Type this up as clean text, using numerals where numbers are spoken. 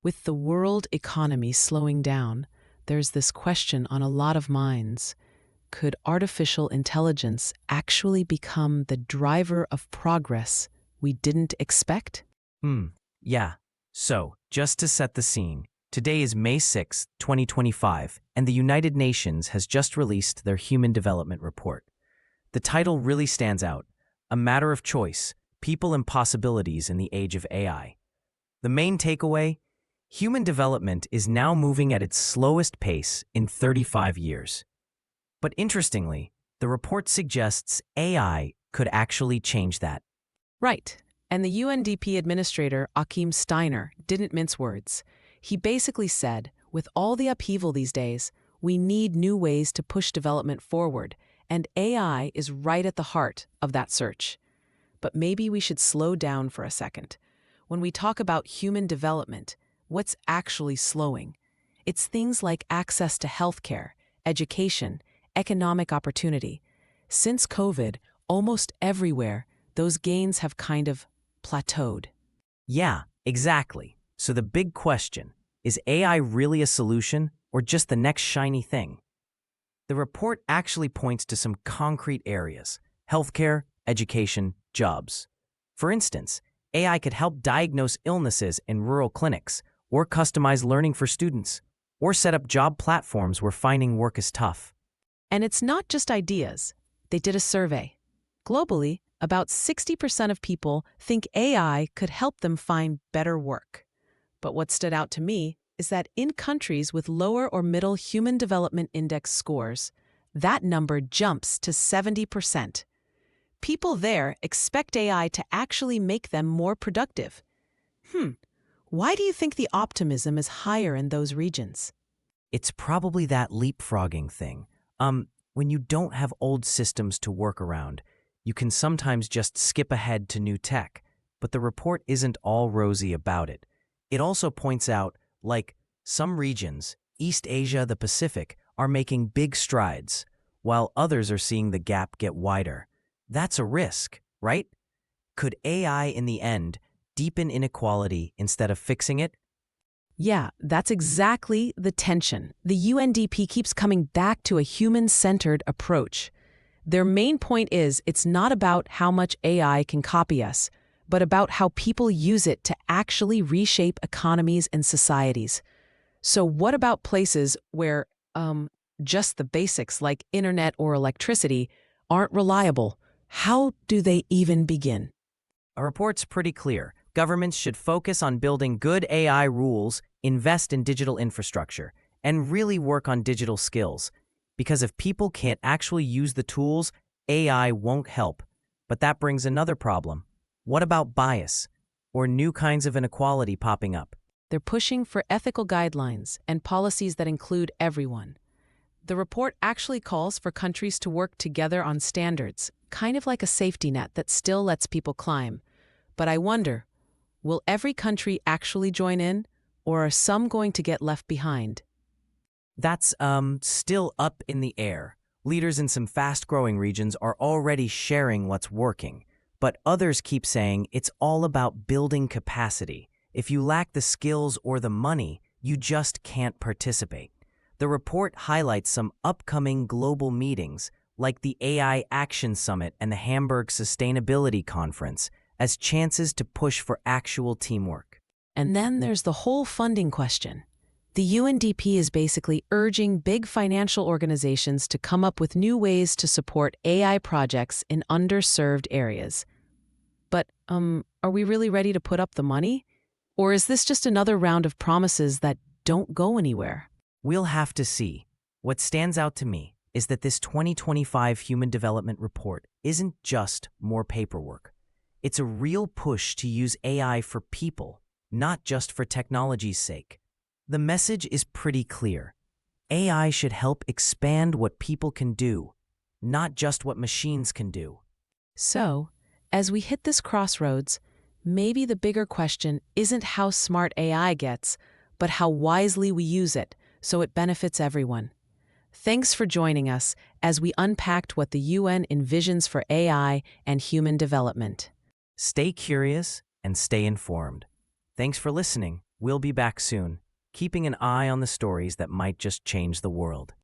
With the world economy slowing down, there's this question on a lot of minds. Could artificial intelligence actually become the driver of progress we didn't expect? Yeah. So, just to set the scene, today is May 6, 2025, and the United Nations has just released their Human Development Report. The title really stands out: A Matter of Choice, People and Possibilities in the Age of AI. The main takeaway: human development is now moving at its slowest pace in 35 years. But interestingly, the report suggests AI could actually change that. Right. And the UNDP administrator, Achim Steiner, didn't mince words. He basically said, with all the upheaval these days, we need new ways to push development forward, and AI is right at the heart of that search. But maybe we should slow down for a second. When we talk about human development, what's actually slowing? It's things like access to healthcare, education, economic opportunity. Since COVID, almost everywhere, those gains have kind of plateaued. Yeah, exactly. So the big question, is AI really a solution or just the next shiny thing? The report actually points to some concrete areas: healthcare, education, jobs. For instance, AI could help diagnose illnesses in rural clinics, or customize learning for students, or set up job platforms where finding work is tough. And it's not just ideas. They did a survey. Globally, about 60% of people think AI could help them find better work. But what stood out to me is that in countries with lower or middle Human Development Index scores, that number jumps to 70%. People there expect AI to actually make them more productive. Why do you think the optimism is higher in those regions? It's probably that leapfrogging thing. When you don't have old systems to work around, you can sometimes just skip ahead to new tech. But the report isn't all rosy about it. It also points out, like, some regions, East Asia, the Pacific, are making big strides, while others are seeing the gap get wider. That's a risk, right? Could AI, in the end, deepen inequality instead of fixing it? Yeah, that's exactly the tension. The UNDP keeps coming back to a human-centered approach. Their main point is it's not about how much AI can copy us, but about how people use it to actually reshape economies and societies. So what about places where just the basics like internet or electricity aren't reliable? How do they even begin? Our report's pretty clear. Governments should focus on building good AI rules, invest in digital infrastructure, and really work on digital skills. Because if people can't actually use the tools, AI won't help. But that brings another problem. What about bias or new kinds of inequality popping up? They're pushing for ethical guidelines and policies that include everyone. The report actually calls for countries to work together on standards, kind of like a safety net that still lets people climb. But I wonder, will every country actually join in, or are some going to get left behind? That's still up in the air. Leaders in some fast-growing regions are already sharing what's working, but others keep saying it's all about building capacity. If you lack the skills or the money, you just can't participate. The report highlights some upcoming global meetings, like the AI Action Summit and the Hamburg Sustainability Conference, as chances to push for actual teamwork. And then there's the whole funding question. The UNDP is basically urging big financial organizations to come up with new ways to support AI projects in underserved areas. But, are we really ready to put up the money? Or is this just another round of promises that don't go anywhere? We'll have to see. What stands out to me is that this 2025 Human Development Report isn't just more paperwork. It's a real push to use AI for people, not just for technology's sake. The message is pretty clear. AI should help expand what people can do, not just what machines can do. So, as we hit this crossroads, maybe the bigger question isn't how smart AI gets, but how wisely we use it so it benefits everyone. Thanks for joining us as we unpacked what the UN envisions for AI and human development. Stay curious and stay informed. Thanks for listening. We'll be back soon, keeping an eye on the stories that might just change the world.